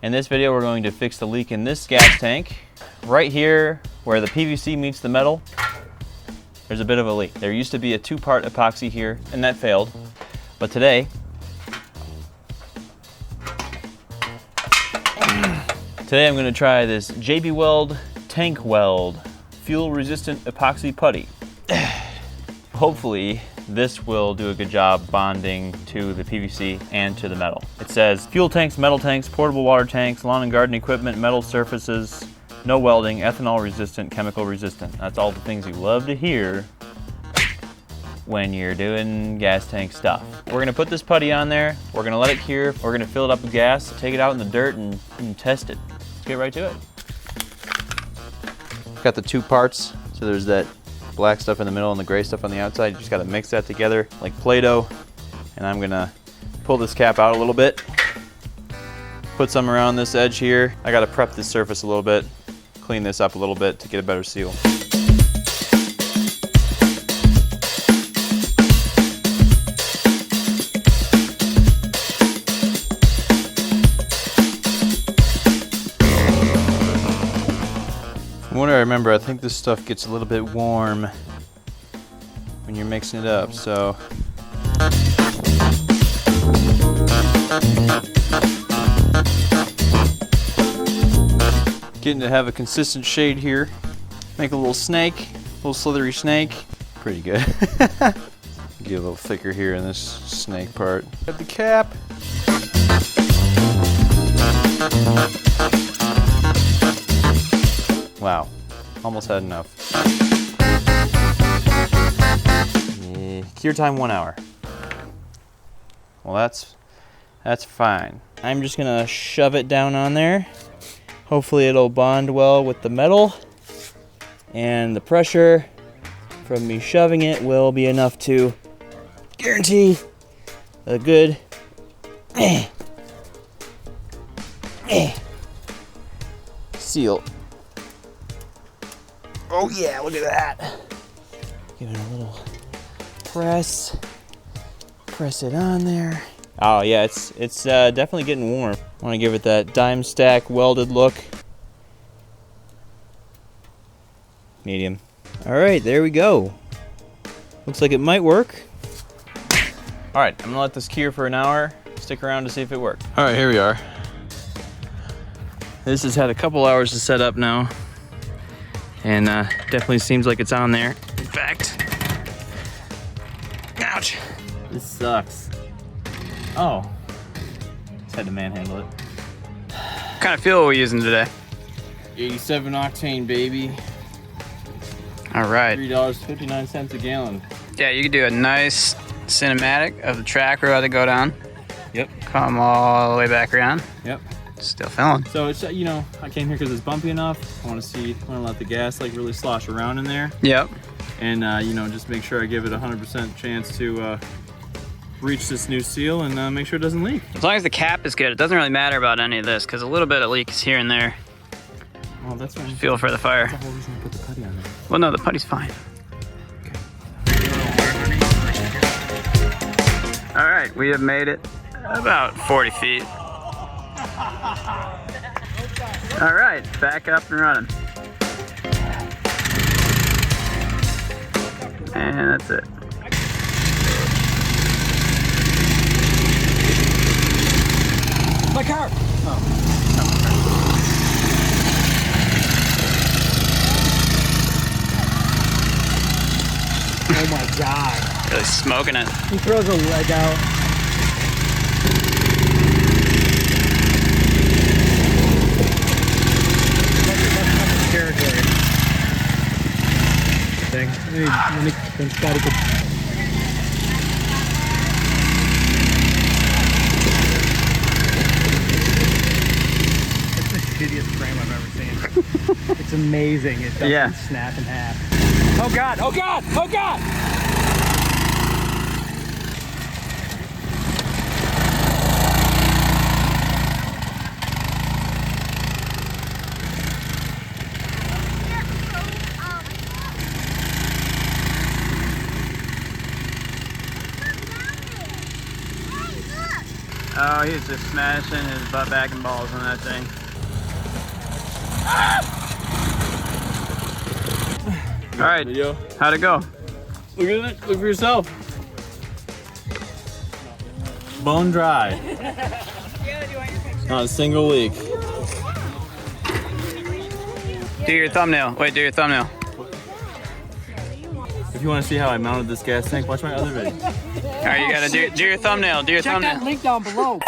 In this video, we're going to fix the leak in this gas tank. Right here, where the PVC meets the metal, there's a bit of a leak. There used to be a 2-part epoxy here, and that failed. But today I'm going to try this JB Weld Tank Weld fuel-resistant epoxy putty. Hopefully, this will do a good job bonding to the PVC and to the metal. It says fuel tanks, metal tanks, portable water tanks, lawn and garden equipment, metal surfaces, no welding, ethanol resistant, chemical resistant. That's all the things you love to hear when you're doing gas tank stuff. We're gonna put this putty on there, we're gonna let it cure, we're gonna fill it up with gas, take it out in the dirt and test it. Let's get right to it. Got the 2 parts, so there's that black stuff in the middle and the gray stuff on the outside. You just gotta mix that together like Play-Doh. And I'm gonna pull this cap out a little bit, put some around this edge here. I gotta prep this surface a little bit, clean this up a little bit to get a better seal. From what I remember, I think this stuff gets a little bit warm when you're mixing it up, so. Getting to have a consistent shade here. Make a little snake, a little slithery snake. Pretty good. Get a little thicker here in this snake part. Got the cap. Wow, almost had enough. Yeah. Cure time 1 hour. Well, that's fine. I'm just gonna shove it down on there. Hopefully it'll bond well with the metal, and the pressure from me shoving it will be enough to guarantee a good seal. Oh yeah, look at that. Give it a little press. Press it on there. Oh yeah, it's definitely getting warm. I want to give it that dime stack welded look. Medium. All right, there we go. Looks like it might work. All right, I'm gonna let this cure for an hour. Stick around to see if it worked. All right, here we are. This has had a couple hours to set up now. And definitely seems like it's on there. In fact, ouch. This sucks. Oh, just had to manhandle it. What kind of fuel are we using today? 87 octane, baby. All right. $3.59 a gallon. Yeah, you could do a nice cinematic of the track road to go down. Yep. Come all the way back around. Yep. Still filling. So it's, you know, I came here because it's bumpy enough. I want to let the gas like really slosh around in there. Yep. And you know, just make sure I give it a 100% chance to reach this new seal and make sure it doesn't leak. As long as the cap is good, it doesn't really matter about any of this because a little bit of leaks here and there. Oh, that's right. Fuel for the fire. That's the whole reason I put the putty on there. Well, no, the putty's fine. Okay. All right, we have made it about 40 feet. All right, back up and running. And that's it. My car! Oh. Oh my God. Really smoking it. He throws a leg out. Territory. Thing. Then Scotty could. It's the shittiest frame I've ever seen. It's amazing. It doesn't snap in half. Oh God! Oh God! Oh God! Oh, he's just smashing his butt back and balls on that thing. All right, how'd it go? Look at it. Look for yourself. Bone dry. Not a single leak. Do your thumbnail. Wait, do your thumbnail. If you want to see how I mounted this gas tank, watch my other video. All right, you gotta do your thumbnail. Do your thumbnail. Check that link down below.